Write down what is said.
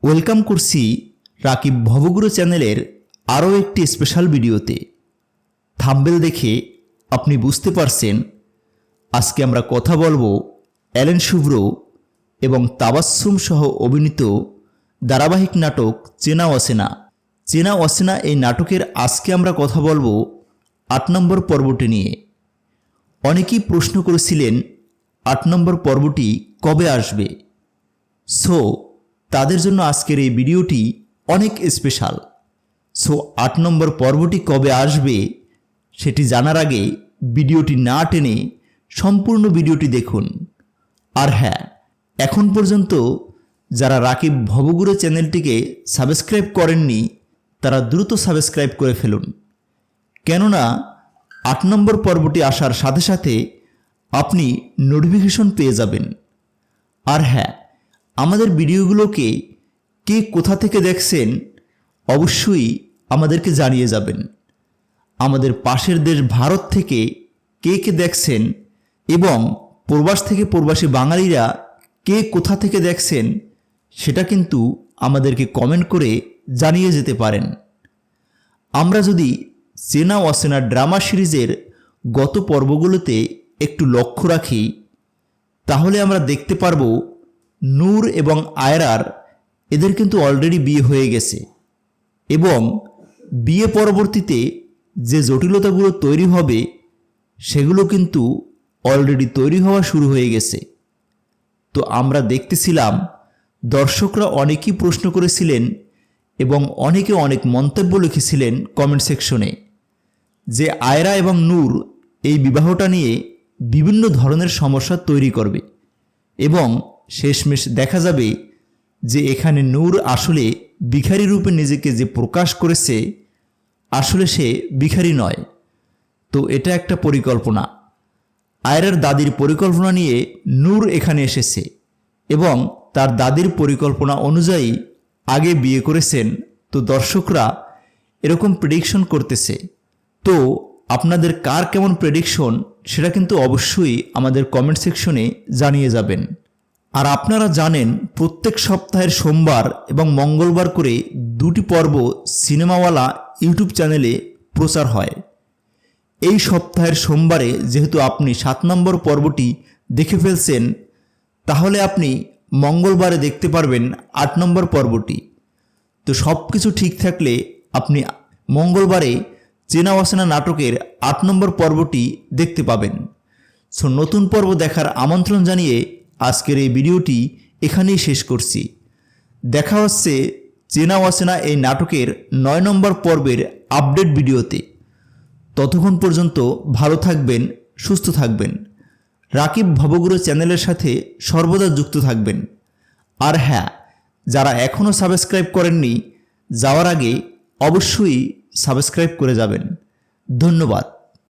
Welcome করছি রাকিব ভবগুরু চ্যানেলের আরও একটি স্পেশাল ভিডিওতে। থাম্বনেল দেখে আপনি বুঝতে পারছেন আজকে আমরা কথা বলবো অ্যালেন শুভ্র এবং তাবাসসুম সহ অভিনীত ধারাবাহিক নাটক চেনা অচেনা। চেনা অচেনা এই নাটকের আজকে আমরা কথা বলবো ৮ নম্বর পর্বটি নিয়ে। অনেকেই প্রশ্ন করেছিলেন ৮ নম্বর পর্বটি কবে আসবে। তাদের জন্য আজকের এই ভিডিওটি অনেক স্পেশাল। ৮ নম্বর পর্বটি কবে আসবে সেটি জানার আগে ভিডিওটি না টেনে সম্পূর্ণ ভিডিওটি দেখুন। আর হ্যাঁ, এখন পর্যন্ত যারা রাকিব ভবগুরু চ্যানেলটিকে সাবস্ক্রাইব করেননি তারা দ্রুত সাবস্ক্রাইব করে ফেলুন, কেননা ৮ নম্বর পর্বটি আসার সাথে সাথে আপনি নোটিফিকেশন পেয়ে যাবেন। আর হ্যাঁ, আমাদের ভিডিওগুলোকে কে কোথা থেকে দেখছেন অবশ্যই আমাদেরকে জানিয়ে যাবেন। আমাদের পাশের দেশ ভারত থেকে কে কে দেখছেন এবং প্রবাস থেকে প্রবাসী বাঙালিরা কে কোথা থেকে দেখছেন সেটা কিন্তু আমাদেরকে কমেন্ট করে জানিয়ে যেতে পারেন। আমরা যদি চেনা অচেনা ড্রামা সিরিজের গত পর্বগুলোতে একটু লক্ষ্য রাখি তাহলে আমরা দেখতে পারবো নূর এবং আয়রার এদের কিন্তু অলরেডি বিয়ে হয়ে গেছে এবং বিয়ে পরবর্তীতে যে জটিলতাগুলো তৈরি হবে সেগুলো কিন্তু অলরেডি তৈরি হওয়া শুরু হয়ে গেছে। তো আমরা দেখতেছিলাম দর্শকরা অনেকেই প্রশ্ন করেছিলেন এবং অনেকে অনেক মন্তব্য লিখেছিলেন কমেন্ট সেকশনে যে আয়রা এবং নূর এই বিবাহটা নিয়ে বিভিন্ন ধরনের সমস্যা তৈরি করবে এবং শেষমেশ দেখা যাবে যে এখানে নূর আসলে ভিখারি রূপে নিজেকে যে প্রকাশ করেছে আসলে সে ভিখারি নয়। তো এটা একটা পরিকল্পনা, আয়রার দাদির পরিকল্পনা নিয়ে নূর এখানে এসেছে এবং তার দাদির পরিকল্পনা অনুযায়ী আগে বিয়ে করেছেন। তো দর্শকরা এরকম প্রেডিকশন করতেছে। তো আপনাদের কার কেমন প্রেডিকশন সেটা কিন্তু অবশ্যই আমাদের কমেন্ট সেকশনে জানিয়ে যাবেন। আর আপনারা জানেন প্রত্যেক সপ্তাহের সোমবার এবং মঙ্গলবার করে 2টি পর্ব সিনেমাওয়ালা ইউটিউব চ্যানেলে প্রচার হয়। এই সপ্তাহের সোমবারে যেহেতু আপনি 7 নম্বর পর্বটি দেখে ফেলছেন তাহলে আপনি মঙ্গলবারে দেখতে পারবেন 8 নম্বর পর্বটি। তো সব কিছু ঠিক থাকলে আপনি মঙ্গলবারে চেনা অচেনা নাটকের 8 নম্বর পর্বটি দেখতে পাবেন। নতুন পর্ব দেখার আমন্ত্রণ জানিয়ে আজকের এই ভিডিওটি এখানেই শেষ করছি। দেখা হচ্ছে চেনা অচেনা এই নাটকের 9 নম্বর পর্বের আপডেট ভিডিওতে। ততক্ষণ পর্যন্ত ভালো থাকবেন, সুস্থ থাকবেন, রাকিব ভবগুরু চ্যানেলের সাথে সর্বদা যুক্ত থাকবেন। আর হ্যাঁ, যারা এখনও সাবস্ক্রাইব করেননি যাওয়ার আগে অবশ্যই সাবস্ক্রাইব করে যাবেন। ধন্যবাদ।